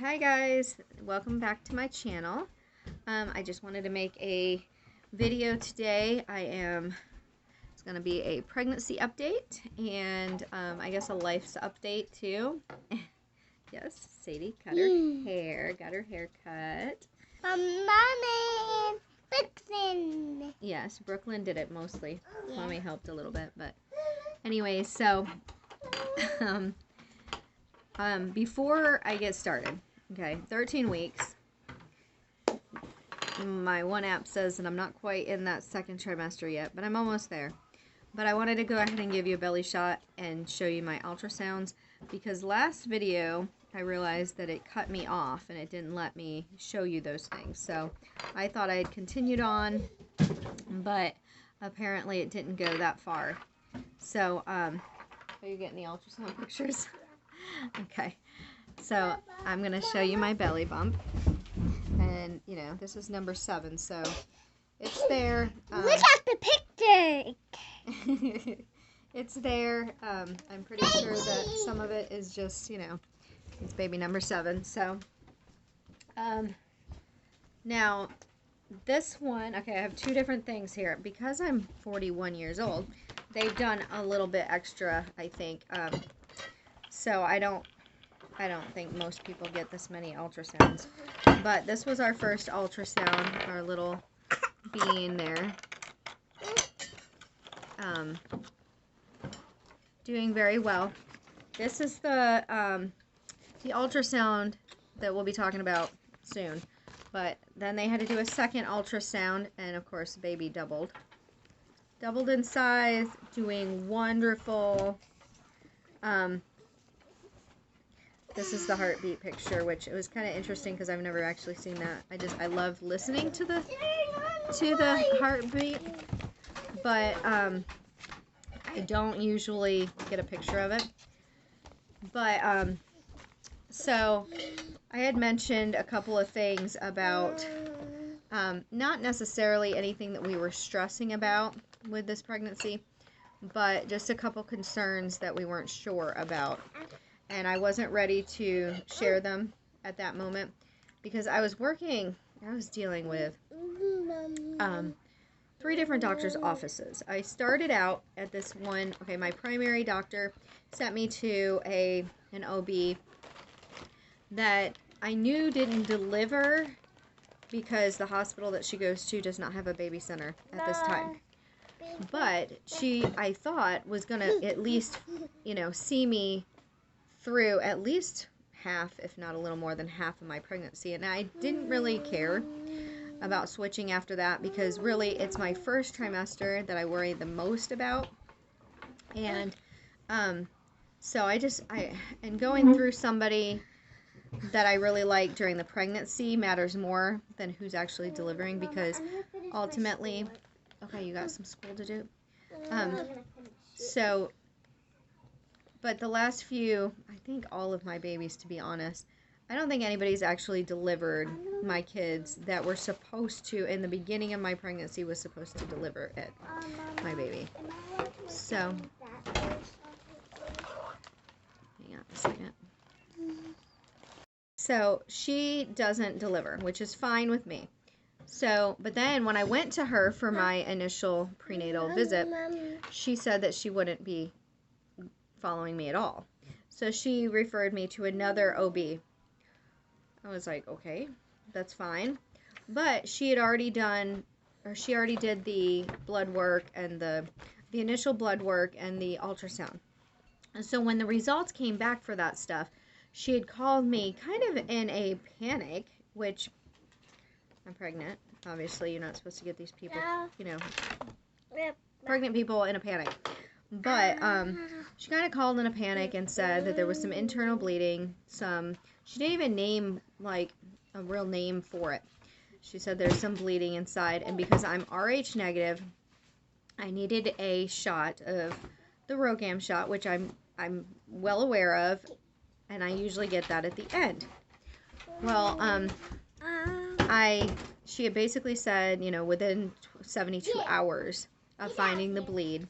Hi guys, welcome back to my channel. I just wanted to make a video today. It's going to be a pregnancy update and I guess a life's update too. Yes, Sadie got her hair cut. Mommy, Brooklyn. Yes, Brooklyn did it mostly. Yeah. Mommy helped a little bit, but anyway, so before I get started, okay, 13 weeks. My one app says that I'm not quite in that second trimester yet, but I'm almost there. But I wanted to go ahead and give you a belly shot and show you my ultrasounds because last video I realized that it cut me off and it didn't let me show you those things. So I thought I had continued on, but apparently it didn't go that far. So, are you getting the ultrasound pictures? Okay. So I'm going to show you my belly bump. And, you know, this is number 7, so it's there. Look at the picture. It's there. I'm pretty sure that some of it is just, you know, it's baby number 7. So, now, this one, okay, I have 2 different things here. Because I'm 41 years old, they've done a little bit extra, I think. So I don't think most people get this many ultrasounds. But this was our first ultrasound, our little bean there. Doing very well. This is the ultrasound that we'll be talking about soon. But then they had to do a second ultrasound, and of course, baby doubled. Doubled in size, doing wonderful. This is the heartbeat picture, which it was kind of interesting because I've never actually seen that. I love listening to the heartbeat, but I don't usually get a picture of it. But so I had mentioned a couple of things about not necessarily anything that we were stressing about with this pregnancy, but just a couple concerns that we weren't sure about. And I wasn't ready to share them at that moment because I was dealing with 3 different doctors' offices. I started out at this one, okay, my primary doctor sent me to an OB that I knew didn't deliver because the hospital that she goes to does not have a baby center at this time. But I thought, was going to at least, you know, see me through at least half, if not a little more than half of my pregnancy. And I didn't really care about switching after that because really it's my first trimester that I worry the most about. And so and going through somebody that I really like during the pregnancy matters more than who's actually delivering, because ultimately, okay, you got some school to do. But the last few, I think all of my babies, to be honest, I don't think anybody's actually delivered my kids that were supposed to, in the beginning of my pregnancy, was supposed to deliver it, my baby. So, hang on a second. So, she doesn't deliver, which is fine with me. So, but then when I went to her for my initial prenatal visit, she said that she wouldn't be following me at all. So she referred me to another OB. I was like, okay, that's fine. But she had already did the blood work and the initial blood work and the ultrasound. And so when the results came back for that stuff, she had called me kind of in a panic, which I'm pregnant. Obviously, you're not supposed to get these people, you know, pregnant people in a panic. But she kind of called in a panic and said that there was some internal bleeding. She didn't even name like a real name for it. She said there's some bleeding inside, and because I'm Rh negative, I needed a shot of the RhoGAM shot, which I'm well aware of, and I usually get that at the end. Well, she had basically said, you know, within 72 hours of finding the bleed,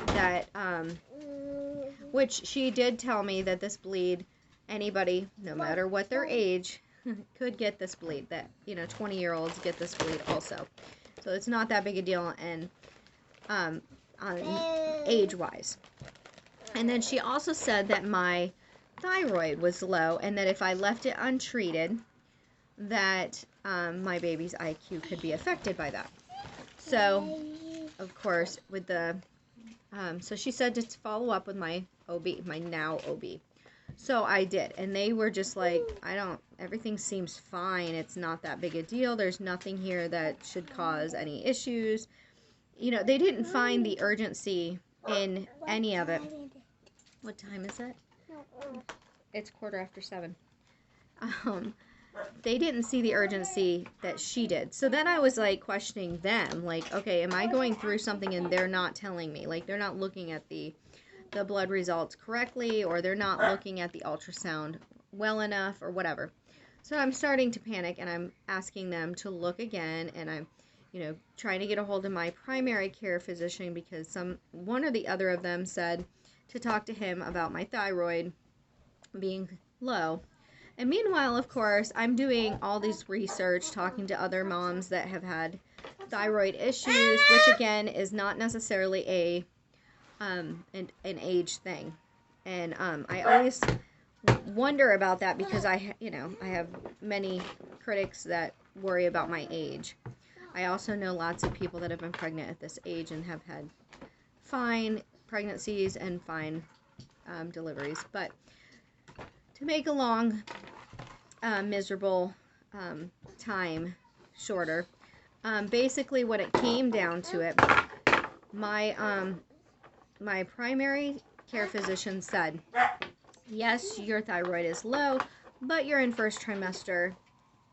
that which she did tell me that this bleed anybody, no matter what their age, could get this bleed. That, 20-year-olds get this bleed also. So it's not that big a deal, and on age-wise. And then she also said that my thyroid was low, and that if I left it untreated, that my baby's IQ could be affected by that. So, of course, with the so she said to follow up with my OB, my now OB. So I did, and they were just like, everything seems fine. It's not that big a deal. There's nothing here that should cause any issues. They didn't find the urgency in any of it. What time is it? It's 7:15. They didn't see the urgency that she did. So then I was like questioning them, like, okay, am I going through something and they're not telling me? Like, they're not looking at the blood results correctly, or they're not looking at the ultrasound well enough, or whatever. So I'm starting to panic, and I'm asking them to look again, and I'm trying to get a hold of my primary care physician, because one or the other of them said to talk to him about my thyroid being low. And meanwhile, of course, I'm doing all this research, talking to other moms that have had thyroid issues, which again is not necessarily an age thing. And I always wonder about that, because I have many critics that worry about my age. I also know lots of people that have been pregnant at this age and have had fine pregnancies and fine deliveries. But to make a long, miserable time shorter, basically what it came down to it, my primary care physician said, yes, your thyroid is low, but you're in first trimester.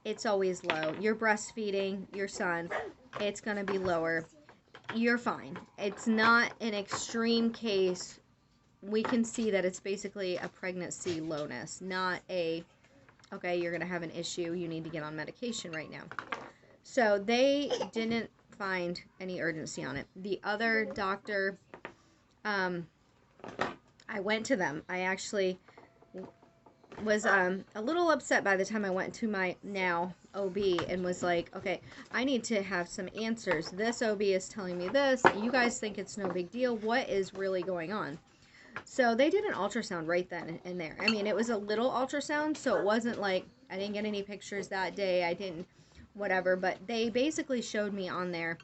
It's always low. You're breastfeeding your son. It's going to be lower. You're fine. It's not an extreme case. We can see that it's basically a pregnancy lowness, not okay, you're going to have an issue. You need to get on medication right now. So they didn't find any urgency on it. The other doctor, I went to them. I actually was a little upset by the time I went to my now OB, and was like, okay, I need to have some answers. This OB is telling me this. You guys think it's no big deal. What is really going on? So they did an ultrasound right then and there. I mean, it was a little ultrasound, so it wasn't like I didn't get any pictures that day. I didn't whatever, but they basically showed me on there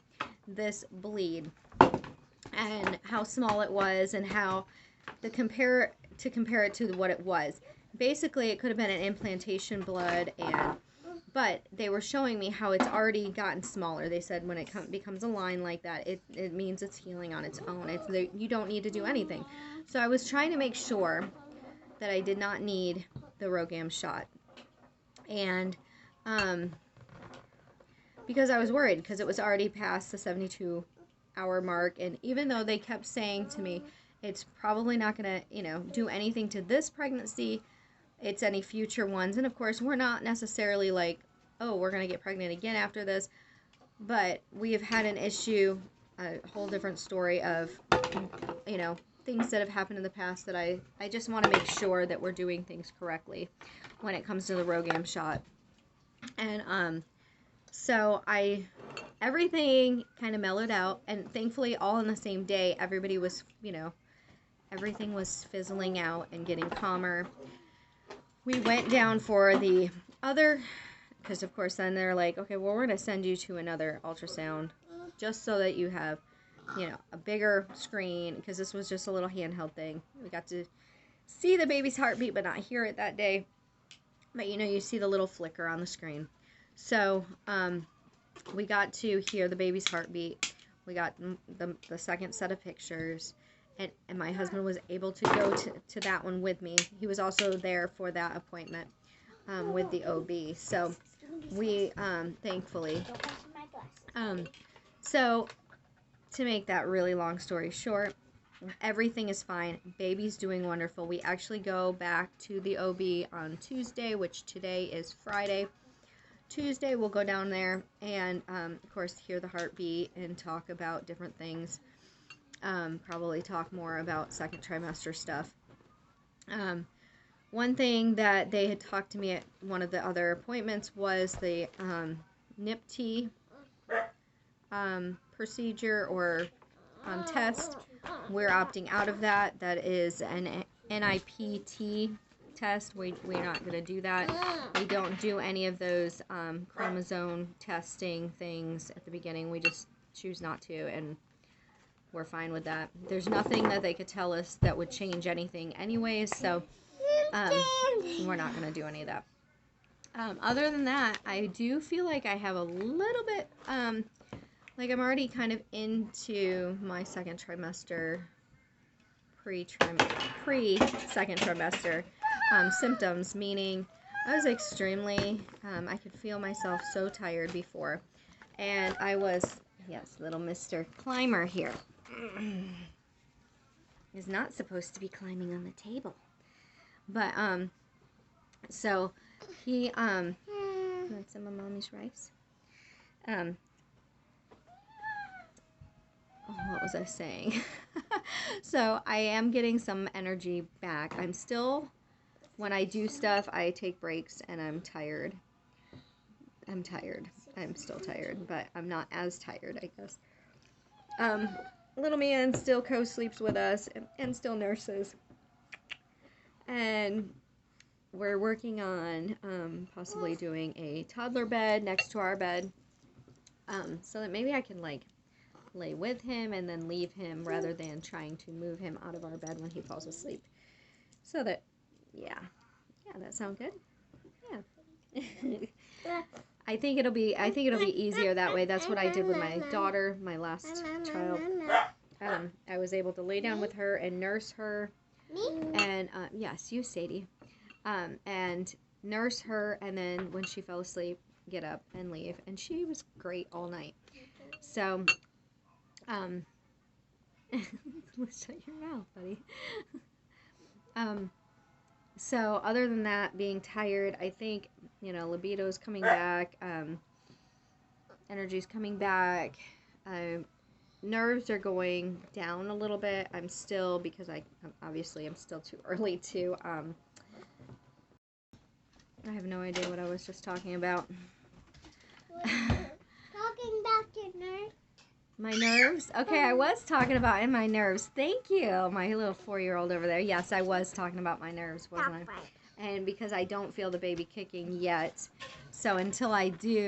this bleed and how small it was, and how to compare it to what it was. Basically, it could have been an implantation blood, but they were showing me how it's already gotten smaller. They said when it becomes a line like that, it means it's healing on its own. You don't need to do anything. So I was trying to make sure that I did not need the RhoGAM shot, and because I was worried, because it was already past the 72-hour mark, and even though they kept saying to me, it's probably not going to, do anything to this pregnancy, it's any future ones. And of course, we're not necessarily like, oh, we're going to get pregnant again after this. But we have had an issue, a whole different story of, things that have happened in the past that I just want to make sure that we're doing things correctly when it comes to the RhoGAM shot. And so everything kind of mellowed out, and thankfully all in the same day, everybody was, everything was fizzling out and getting calmer. We went down for the other, because of course then they're like, okay, well, we're going to send you to another ultrasound just so that you have, a bigger screen, because this was just a little handheld thing. We got to see the baby's heartbeat but not hear it that day. But you see the little flicker on the screen. So we got to hear the baby's heartbeat. We got the second set of pictures. And my husband was able to go to that one with me. He was also there for that appointment with the OB. So we, thankfully, so to make that really long story short, everything is fine. Baby's doing wonderful. We actually go back to the OB on Tuesday, which today is Friday. Tuesday we'll go down there and, of course, hear the heartbeat and talk about different things. Probably talk more about second trimester stuff. one thing that they had talked to me at one of the other appointments was the NIPT procedure or test. We're opting out of that. That is an NIPT test. We're not going to do that. We don't do any of those chromosome testing things at the beginning. We just choose not to, and we're fine with that. There's nothing that they could tell us that would change anything anyways, so we're not going to do any of that. Other than that, I do feel like I have a little bit, like I'm already kind of into my second trimester, pre-second trimester symptoms, meaning I was extremely, I could feel myself so tired before, and I was, yes, little Mr. Climber here is not supposed to be climbing on the table, but so he want some of Mommy's rice? What was I saying? So I am getting some energy back. I'm still, when I do stuff, I take breaks and I'm tired. I'm still tired, but I'm not as tired, I guess. Little man still co-sleeps with us and still nurses. And we're working on possibly doing a toddler bed next to our bed, so that maybe I can like lay with him and then leave him rather than trying to move him out of our bed when he falls asleep. So that, yeah, that sound good? Yeah. I think it'll be easier that way. That's what I did with my daughter, my last child. I was able to lay down with her and nurse her. And yes, you, Sadie. And nurse her, and then when she fell asleep, get up and leave. And she was great all night. So, shut your mouth, buddy. So other than that, being tired, I think, libido's coming back, energy's coming back, nerves are going down a little bit. I'm still, because obviously I'm still too early to, I have no idea what I was just talking about. Talking about your nerves. My nerves? Okay, I was talking about my nerves. Thank you, my little 4-year-old over there. Yes, I was talking about my nerves, wasn't I? And because I don't feel the baby kicking yet, so until I do,